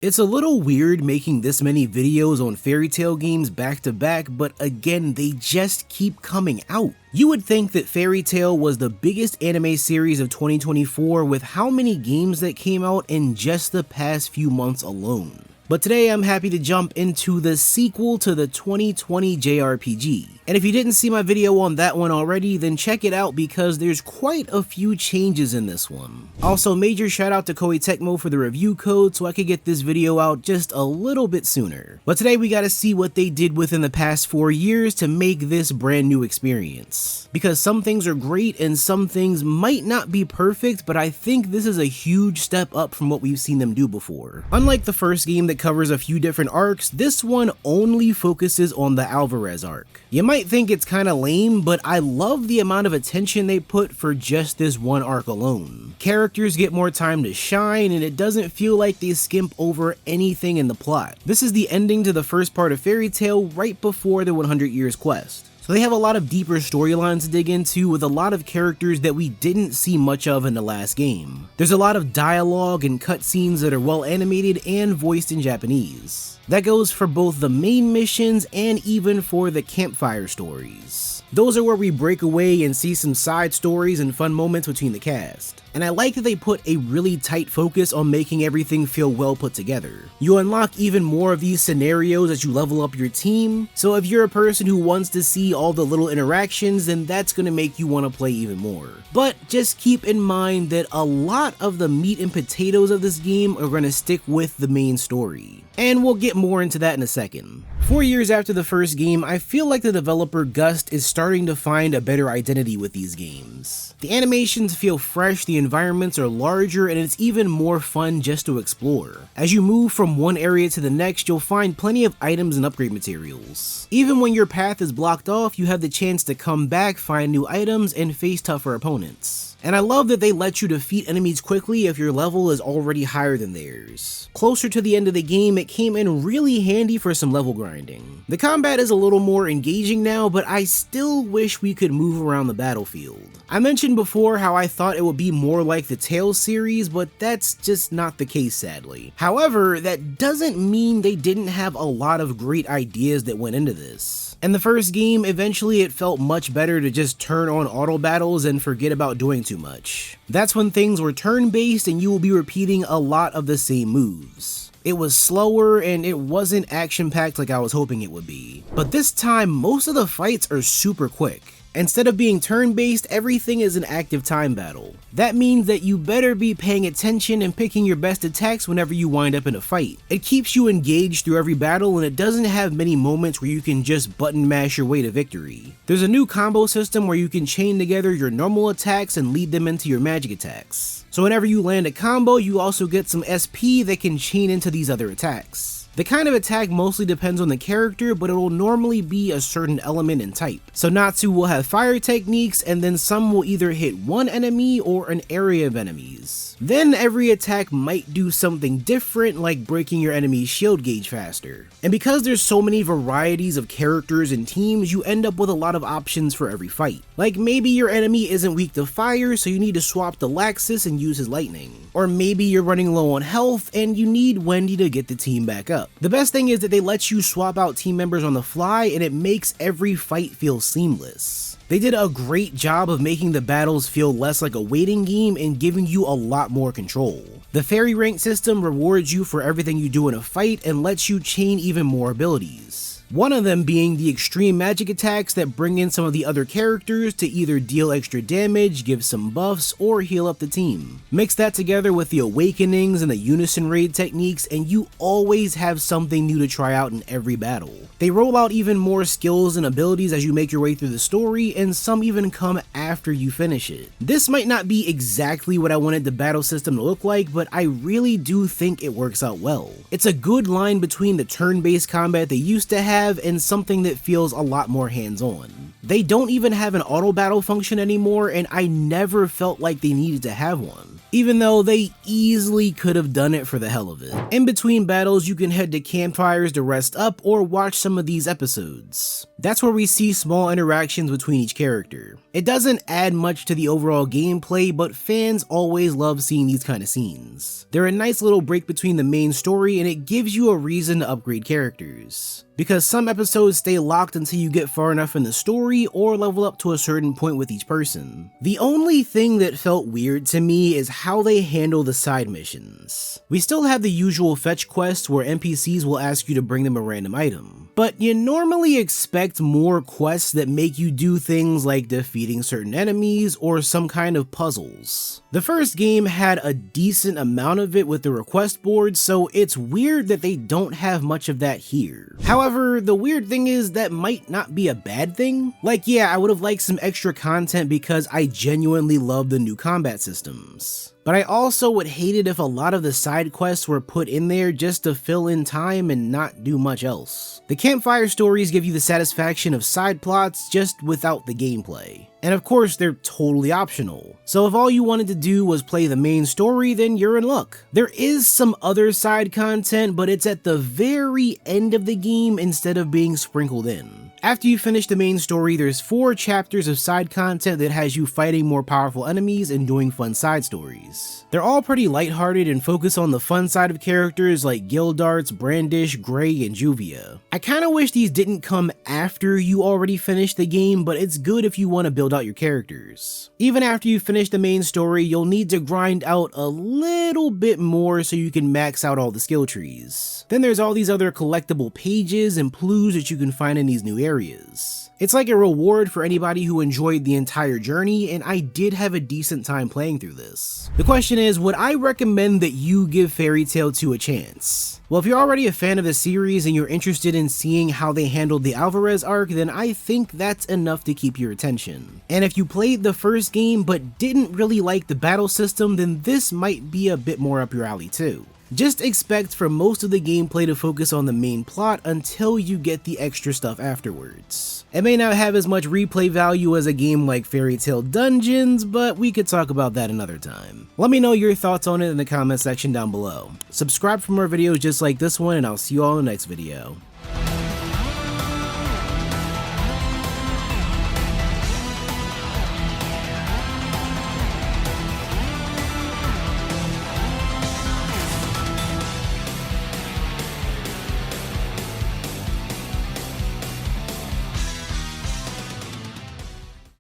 It's a little weird making this many videos on fairy tale games back to back, but again, they just keep coming out. You would think that Fairy Tail was the biggest anime series of 2024 with how many games that came out in just the past few months alone. But today I'm happy to jump into the sequel to the 2020 JRPG. And if you didn't see my video on that one already, then check it out because there's quite a few changes in this one. Also, major shout out to Koei Tecmo for the review code so I could get this video out just a little bit sooner. But today we gotta see what they did within the past 4 years to make this brand new experience. Because some things are great and some things might not be perfect, but I think this is a huge step up from what we've seen them do before. Unlike the first game that covers a few different arcs, this one only focuses on the Alvarez arc. You might think it's kinda lame, but I love the amount of attention they put for just this one arc alone. Characters get more time to shine, and it doesn't feel like they skimp over anything in the plot. This is the ending to the first part of Fairy Tail right before the 100 Years quest. So they have a lot of deeper storylines to dig into with a lot of characters that we didn't see much of in the last game. There's a lot of dialogue and cutscenes that are well animated and voiced in Japanese. That goes for both the main missions and even for the Campfire stories. Those are where we break away and see some side stories and fun moments between the cast. And I like that they put a really tight focus on making everything feel well put together. You unlock even more of these scenarios as you level up your team, so if you're a person who wants to see all the little interactions, then that's gonna make you want to play even more. But just keep in mind that a lot of the meat and potatoes of this game are gonna stick with the main story. And we'll get more into that in a second. 4 years after the first game, I feel like the developer Gust is starting to find a better identity with these games. The animations feel fresh, the environments are larger, and it's even more fun just to explore. As you move from one area to the next, you'll find plenty of items and upgrade materials. Even when your path is blocked off, you have the chance to come back, find new items, and face tougher opponents. And I love that they let you defeat enemies quickly if your level is already higher than theirs. Closer to the end of the game, it came in really handy for some level grinding. The combat is a little more engaging now, but I still wish we could move around the battlefield. I mentioned before how I thought it would be more like the Tales series, but that's just not the case sadly. However, that doesn't mean they didn't have a lot of great ideas that went into this. In the first game, eventually it felt much better to just turn on auto battles and forget about doing too much. That's when things were turn-based and you will be repeating a lot of the same moves. It was slower and it wasn't action-packed like I was hoping it would be. But this time, most of the fights are super quick. Instead of being turn-based, everything is an active time battle. That means that you better be paying attention and picking your best attacks whenever you wind up in a fight. It keeps you engaged through every battle and it doesn't have many moments where you can just button mash your way to victory. There's a new combo system where you can chain together your normal attacks and lead them into your magic attacks. So whenever you land a combo, you also get some SP that can chain into these other attacks. The kind of attack mostly depends on the character, but it will normally be a certain element and type. So Natsu will have fire techniques, and then some will either hit one enemy or an area of enemies. Then every attack might do something different, like breaking your enemy's shield gauge faster. And because there's so many varieties of characters and teams, you end up with a lot of options for every fight. Like maybe your enemy isn't weak to fire, so you need to swap the Laxus and use his lightning. Or maybe you're running low on health and you need Wendy to get the team back up. The best thing is that they let you swap out team members on the fly and it makes every fight feel seamless. They did a great job of making the battles feel less like a waiting game and giving you a lot more control. The fairy rank system rewards you for everything you do in a fight and lets you chain even more abilities. One of them being the extreme magic attacks that bring in some of the other characters to either deal extra damage, give some buffs, or heal up the team. Mix that together with the awakenings and the unison raid techniques and you always have something new to try out in every battle. They roll out even more skills and abilities as you make your way through the story, and some even come after you finish it. This might not be exactly what I wanted the battle system to look like, but I really do think it works out well. It's a good line between the turn-based combat they used to have and something that feels a lot more hands-on. They don't even have an auto battle function anymore, and I never felt like they needed to have one. even though they easily could have done it for the hell of it. In between battles, you can head to campfires to rest up or watch some of these episodes. That's where we see small interactions between each character. It doesn't add much to the overall gameplay, but fans always love seeing these kind of scenes. They're a nice little break between the main story, and it gives you a reason to upgrade characters, because some episodes stay locked until you get far enough in the story or level up to a certain point with each person. The only thing that felt weird to me is how they handle the side missions. We still have the usual fetch quests where NPCs will ask you to bring them a random item, but you normally expect more quests that make you do things like defeating certain enemies or some kind of puzzles. The first game had a decent amount of it with the request board, so it's weird that they don't have much of that here. However, the weird thing is that might not be a bad thing. Like, yeah, I would have liked some extra content because I genuinely love the new combat systems. But I also would hate it if a lot of the side quests were put in there just to fill in time and not do much else. The campfire stories give you the satisfaction of side plots just without the gameplay. And of course, they're totally optional. So if all you wanted to do was play the main story, then you're in luck. There is some other side content, but it's at the very end of the game instead of being sprinkled in. After you finish the main story, there's 4 chapters of side content that has you fighting more powerful enemies and doing fun side stories. They're all pretty lighthearted and focus on the fun side of characters like Gildarts, Brandish, Gray, and Juvia. I kinda wish these didn't come after you already finished the game, but it's good if you want to build out your characters. Even after you finish the main story, you'll need to grind out a little bit more so you can max out all the skill trees. Then there's all these other collectible pages and clues that you can find in these new areas. It's like a reward for anybody who enjoyed the entire journey, and I did have a decent time playing through this. The question is, would I recommend that you give Fairy Tail 2 a chance? Well, if you're already a fan of the series and you're interested in seeing how they handled the Alvarez arc, then I think that's enough to keep your attention. And if you played the first game but didn't really like the battle system, then this might be a bit more up your alley too. Just expect for most of the gameplay to focus on the main plot until you get the extra stuff afterwards. It may not have as much replay value as a game like Fairy Tail Dungeons, but we could talk about that another time. Let me know your thoughts on it in the comment section down below. Subscribe for more videos just like this one, and I'll see you all in the next video.